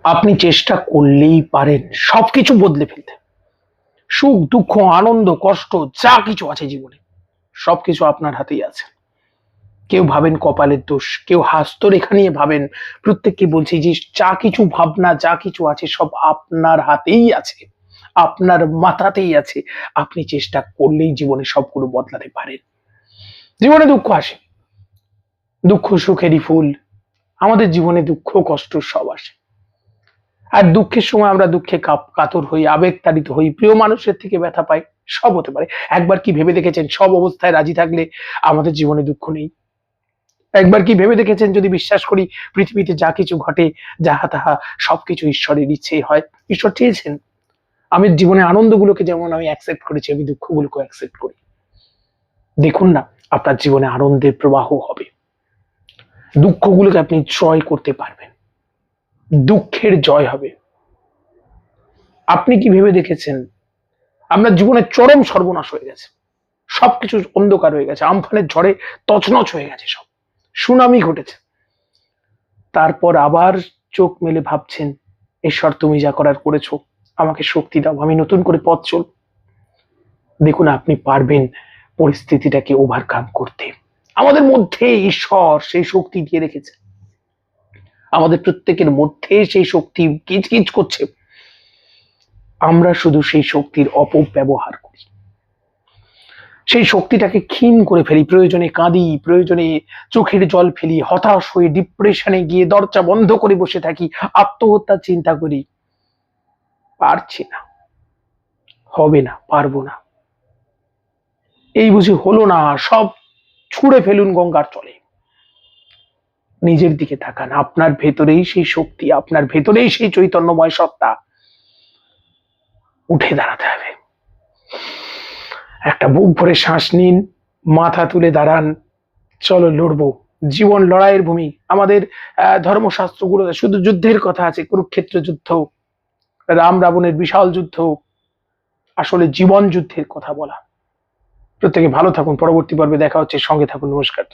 আপনি চেষ্টা করলেই পারেন সবকিছু বদলে ফেলতে। সুখ, দুঃখ, আনন্দ, কষ্ট যা কিছু আছে জীবনে সবকিছু আপনার হাতেই আছে। কেউ ভাবেন কপালের দোষ, কেউ হস্তরেখা নিয়ে ভাবেন। প্রত্যেককে বলছি যে যা কিছু ভাবনা, যা কিছু আছে সব আপনার হাতেই আছে, আপনার মাথাতেই আছে। আপনি চেষ্টা করলেই জীবনে সবগুলো বদলাতে পারেন। জীবনে দুঃখ আসে, দুঃখ সুখেরই ফুল। আমাদের জীবনে দুঃখ কষ্ট সব আসে। আর দুঃখের সময় আমরা দুঃখে কাতর হই, আবেগতাড়িত হই, প্রিয় মানুষের থেকে ব্যথা পাই। সব হতে পারে। একবার কি ভেবে দেখেছেন সব অবস্থায় রাজি থাকলে আমাদের জীবনে দুঃখ নেই? একবার কি ভেবে দেখেছেন যদি বিশ্বাস করি পৃথিবীতে যা কিছু ঘটে যাহা তাহা সবকিছু ঈশ্বরের ইচ্ছে হয়? ঈশ্বর চেয়েছেন আমি জীবনে আনন্দগুলোকে যেমন আমি অ্যাকসেপ্ট করেছি, আমি দুঃখগুলোকে অ্যাকসেপ্ট করি। দেখুন না, আপনার জীবনে আনন্দের প্রবাহ হবে। দুঃখগুলোকে আপনি জয় করতে পারবেন। দুঃখের জয় হবে। আপনি কি ভেবে দেখেছেন আপনার জীবনের চরম সর্বনাশ হয়ে গেছে, সবকিছু অন্ধকার হয়ে গেছে, আমফানের ঝড়ে তছনছ হয়ে গেছে, সব সুনামি ঘটেছে, তারপর আবার চোখ মেলে ভাবছেন ঈশ্বর তুমি যা করার করেছো, আমাকে শক্তি দাও, আমি নতুন করে পথ চল। দেখুন আপনি পারবেন পরিস্থিতিটাকে ওভারকাম করতে। আমাদের মধ্যে ঈশ্বর সেই শক্তি দিয়ে রেখেছে, আমাদের প্রত্যেকের মধ্যে সেই শক্তি কিচকিচ করছে। আমরা শুধু সেই শক্তির অপব্যবহার করি, সেই শক্তিটাকে ক্ষীণ করে ফেলি। প্রয়োজনে কাঁদি, প্রয়োজনে চোখের জল ফেলি, হতাশ হয়ে ডিপ্রেশনে গিয়ে দরজা বন্ধ করে বসে থাকি, আত্মহত্যার চিন্তা করি। পারছি না, হবে না, পারবো না, এই বুঝি হলো না, সব ছুঁড়ে ফেলুন গঙ্গার চলে। নিজের দিকে তাকান, আপনার ভেতরেই সেই শক্তি, আপনার ভেতরেই সেই চৈতন্যময় সত্তা। উঠে দাঁড়াতে হবে। একটা বুক ভরে শ্বাস নিন, মাথা তুলে দাঁড়ান, চলো লড়বো। জীবন লড়াইয়ের ভূমি। আমাদের ধর্মশাস্ত্রগুলো শুধু যুদ্ধের কথা আছে, কুরুক্ষেত্র যুদ্ধ, রাম রাবণের বিশাল যুদ্ধ, আসলে জীবন যুদ্ধের কথা বলা। প্রত্যেকে ভালো থাকুন, পরবর্তী পর্বে দেখা হচ্ছে, সঙ্গে থাকুন, নমস্কার।